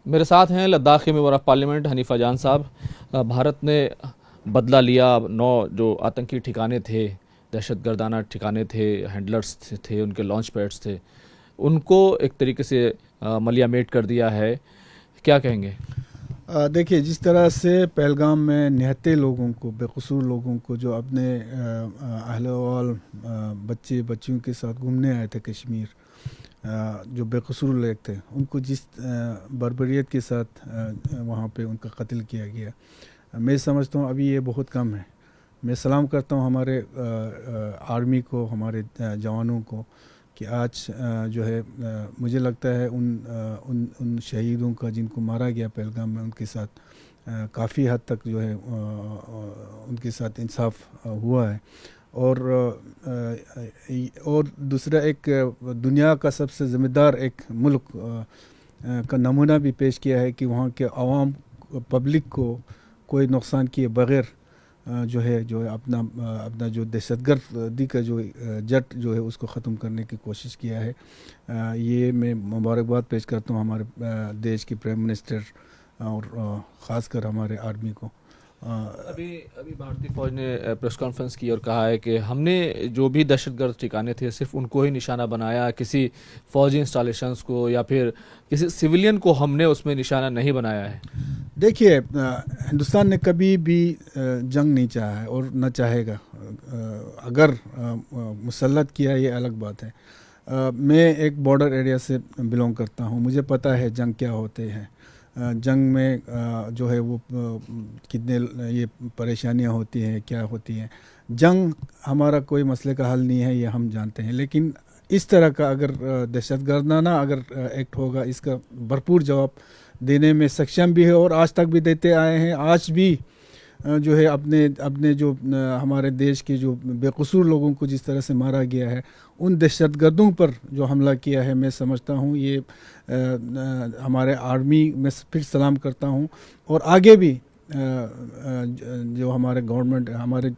میرے ساتھ ہیں لداخ کے ممبر آف پارلیمنٹ حنیفہ جان صاحب. بھارت نے بدلہ لیا. 9 جو آتنکی ٹھکانے تھے، دہشت گردانہ ٹھکانے تھے، ہینڈلرز تھے، ان کے لانچ پیڈز تھے، ان کو ایک طریقے سے ملیا میٹ کر دیا ہے. کیا کہیں گے؟ دیکھیے، جس طرح سے پہلگام میں نہتے لوگوں کو، بے قصور لوگوں کو جو اپنے اہل وال بچے بچیوں کے ساتھ گھومنے آئے تھے کشمیر، جو بے قصور لوگ تھے، ان کو جس بربریت کے ساتھ وہاں پہ ان کا قتل کیا گیا، میں سمجھتا ہوں ابھی یہ بہت کم ہے. میں سلام کرتا ہوں ہمارے آرمی کو، ہمارے جوانوں کو، کہ آج جو ہے مجھے لگتا ہے ان شہیدوں کا جن کو مارا گیا پہلگام میں، ان کے ساتھ کافی حد تک جو ہے ان کے ساتھ انصاف ہوا ہے. اور دوسرا، ایک دنیا کا سب سے ذمہ دار ایک ملک کا نمونہ بھی پیش کیا ہے کہ وہاں کے عوام پبلک کو کوئی نقصان کیے بغیر جو ہے اپنا جو دہشت گردی کا جو جٹ جو ہے اس کو ختم کرنے کی کوشش کیا ہے. یہ میں مبارکباد پیش کرتا ہوں ہمارے دیش کے پرائم منسٹر اور خاص کر ہمارے آرمی کو. ابھی بھارتی فوج نے پریس کانفرنس کی اور کہا ہے کہ ہم نے جو بھی دہشت گرد ٹھکانے تھے صرف ان کو ہی نشانہ بنایا، کسی فوجی انسٹالیشنز کو یا پھر کسی سویلین کو ہم نے اس میں نشانہ نہیں بنایا ہے. دیکھیے، ہندوستان نے کبھی بھی جنگ نہیں چاہا ہے اور نہ چاہے گا. اگر مسلط کیا یہ الگ بات ہے. میں ایک بارڈر ایریا سے بلونگ کرتا ہوں، مجھے پتہ ہے جنگ کیا ہوتے ہیں. جنگ میں جو ہے وہ کتنے یہ پریشانیاں ہوتی ہیں، کیا ہوتی ہیں. جنگ ہمارا کوئی مسئلے کا حل نہیں ہے، یہ ہم جانتے ہیں. لیکن اس طرح کا اگر دہشت گردانہ اگر ایکٹ ہوگا، اس کا بھرپور جواب دینے میں سکشم بھی ہے اور آج تک بھی دیتے آئے ہیں. آج بھی جو ہے اپنے جو ہمارے دیش کے جو بے قصور لوگوں کو جس طرح سے مارا گیا ہے، ان دہشت گردوں پر جو حملہ کیا ہے، میں سمجھتا ہوں یہ ہمارے آرمی میں پھر سلام کرتا ہوں. اور آگے بھی جو ہمارے گورنمنٹ، ہمارے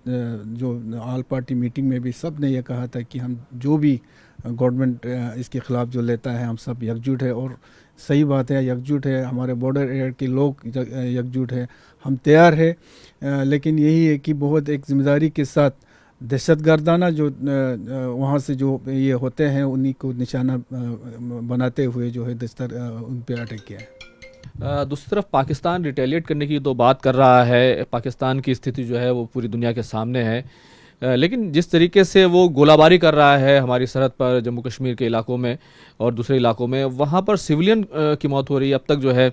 جو آل پارٹی میٹنگ میں بھی سب نے یہ کہا تھا کہ ہم جو بھی گورنمنٹ اس کے خلاف جو لیتا ہے، ہم سب یکجٹ ہے. اور صحیح بات ہے، یکجٹ ہے. ہمارے بارڈر ایریا کے لوگ یکجٹ ہے، ہم تیار ہے. لیکن یہی ہے کہ بہت ایک ذمہ داری کے ساتھ دہشت گردانہ جو وہاں سے جو یہ ہوتے ہیں انہی کو نشانہ بناتے ہوئے جو ہے ان پہ اٹیک کیا ہے. دوسری طرف پاکستان ریٹیلیٹ کرنے کی تو بات کر رہا ہے. پاکستان کی استھتی جو ہے وہ پوری دنیا کے سامنے ہے، لیکن جس طریقے سے وہ گولہ باری کر رہا ہے ہماری سرحد پر، جموں کشمیر کے علاقوں میں اور دوسرے علاقوں میں، وہاں پر سویلین کی موت ہو رہی ہے. اب تک جو ہے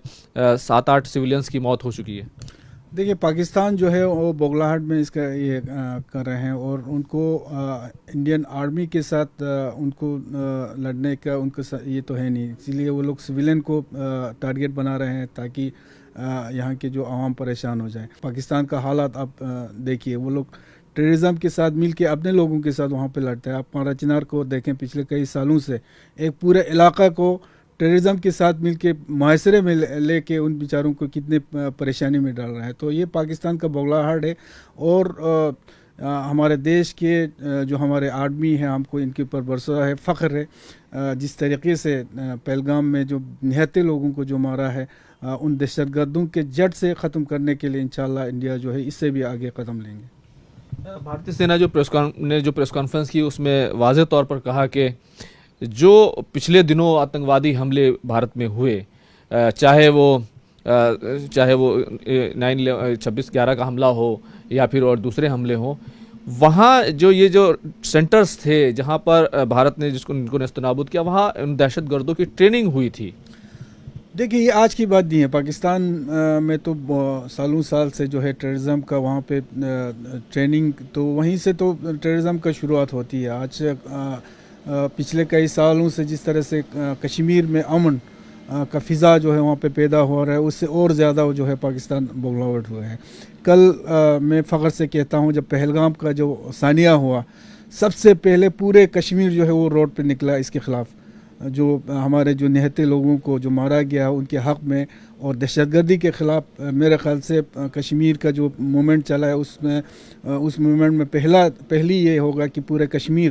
7-8 سویلینز کی موت ہو چکی ہے. دیکھیے، پاکستان جو ہے وہ بغلاہٹ میں اس کا یہ کر رہے ہیں، اور ان کو انڈین آرمی کے ساتھ ان کو لڑنے کا ان کا یہ تو ہے نہیں. اسی لیے وہ لوگ سویلین کو ٹارگیٹ بنا رہے ہیں تاکہ یہاں کے جو عوام پریشان ہو جائیں. پاکستان کا حالات آپ دیکھیے، وہ لوگ ٹیررزم کے ساتھ مل کے اپنے لوگوں کے ساتھ وہاں پہ لڑتا ہے. آپ مارا چنار کو دیکھیں، پچھلے کئی سالوں سے ایک پورے علاقہ کو ٹیررزم کے ساتھ مل کے معاشرے میں لے کے ان بیچاروں کو کتنے پریشانی میں ڈال رہا ہے. تو یہ پاکستان کا بغلاہٹ ہے. اور ہمارے دیش کے جو ہمارے آرمی ہیں، ہم کو ان کے اوپر بھروسہ ہے، فخر ہے. جس طریقے سے پہلگام میں جو نہتے لوگوں کو جو مارا ہے، ان دہشت گردوں کے جڑ سے ختم کرنے کے لیے انشاءاللہ انڈیا جو ہے اس سے بھی آگے قدم لیں گے. بھارتی سینا نے جو پریس کانفرنس کی، اس میں واضح طور پر کہا کہ جو پچھلے دنوں آتنکوادی حملے بھارت میں ہوئے، چاہے وہ 26/11 کا حملہ ہو یا پھر اور دوسرے حملے ہوں، وہاں یہ جو سینٹرز تھے جہاں پر بھارت نے ان کو نیست و نابود کیا، وہاں ان دہشت گردوں کی ٹریننگ ہوئی تھی. دیکھیے، یہ آج کی بات نہیں ہے. پاکستان میں تو سالوں سال سے جو ہے ٹیررزم کا وہاں پہ ٹریننگ، تو وہیں سے تو ٹیررزم کا شروعات ہوتی ہے. آج پچھلے کئی سالوں سے جس طرح سے کشمیر میں امن کا فضا جو ہے وہاں پہ پیدا ہو رہا ہے، اس سے اور زیادہ جو ہے پاکستان بغلاوٹ ہوا ہے. کل میں فخر سے کہتا ہوں، جب پہلگام کا جو ثانیہ ہوا، سب سے پہلے پورے کشمیر جو ہے وہ روڈ پہ نکلا اس کے خلاف. جو ہمارے جو نہتے لوگوں کو جو مارا گیا ان کے حق میں اور دہشت گردی کے خلاف، میرے خیال سے کشمیر کا جو مومنٹ چلا ہے اس مومنٹ میں پہلی یہ ہوگا کہ پورے کشمیر